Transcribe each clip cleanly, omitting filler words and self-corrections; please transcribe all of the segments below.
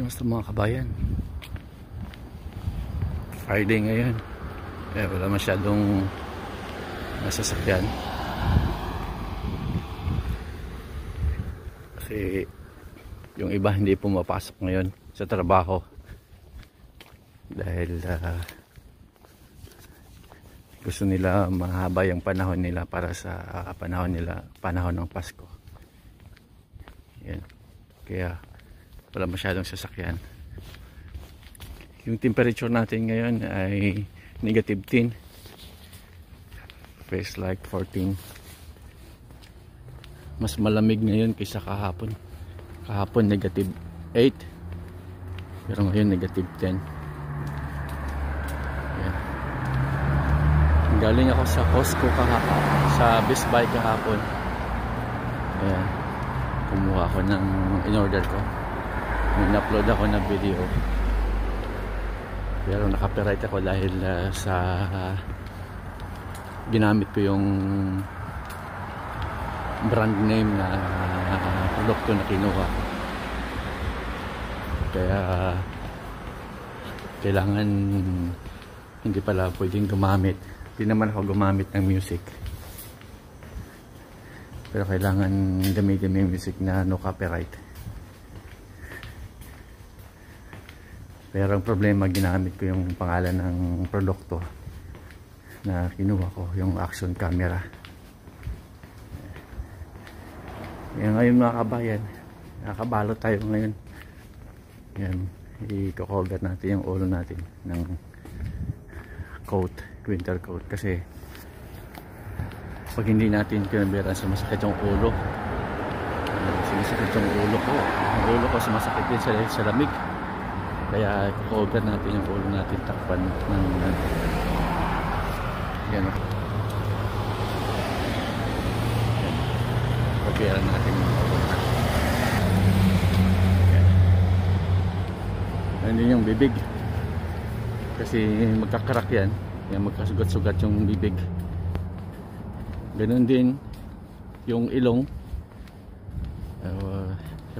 Kamusta mga kabayan? Friday ngayon. Wala masyadong nasasakyan. Kasi yung iba hindi pumapasok ngayon sa trabaho. Dahil gusto nila mahaba yung panahon nila para sa panahon ng Pasko. Yan. Kaya wala masyadong sasakyan. Yung temperature natin ngayon ay -10. Feels like 14. Mas malamig ngayon kaysa kahapon. Kahapon -8. Pero ngayon -10. Yan. Galing ako sa Costco kahapon, sa Best Buy kahapon. Ayan. Kumuha ako ng in-order ko. In-upload ako na video. Pero naka-copyright ako dahil sa ginamit ko yung brand name na produkto na kinuha. Kaya kailangan hindi pala pwedeng gumamit. Hindi naman ako gumamit ng music. Pero kailangan gamitin yung music na no copyright. Pero ang problema, ginamit ko yung pangalan ng produkto na kinuha ko, yung action camera. Yan ngayon mga kabayan, nakabalot tayo ngayon. Yan, i-cover natin yung ulo natin ng coat, winter coat. Kasi pag hindi natin kinaberan, sumasakit yung ulo. Sumasakit yung ulo ko. Ang ulo ko sumasakit din sa lamig. Kaya i-cover natin yung ulo natin, takpan ng yan. Coveran natin yung ulo natin. Yan yung bibig. Kasi magkakarak yan. Yan, magkasugat-sugat yung bibig. Ganun din yung ilong.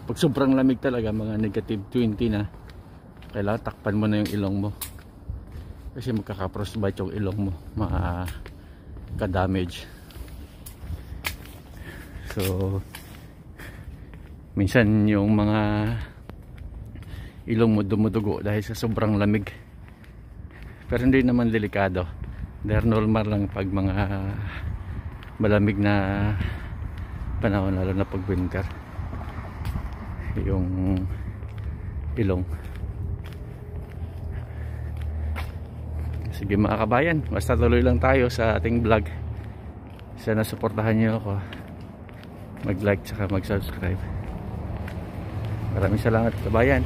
Pag sobrang lamig talaga, mga -20 na, kailangan takpan mo na yung ilong mo. Kasi magkaka-frostbite yung ilong mo. Maka-damage. So, minsan yung mga ilong mo dumudugo dahil sa sobrang lamig. Pero hindi naman delikado. They're normal lang pag mga malamig na panahon, lalo na pag winter. Yung ilong. Sige mga kabayan, basta tuloy lang tayo sa ating vlog. Sana suportahan niyo ako. Mag-like tsaka mag-subscribe. Maraming salamat kabayan.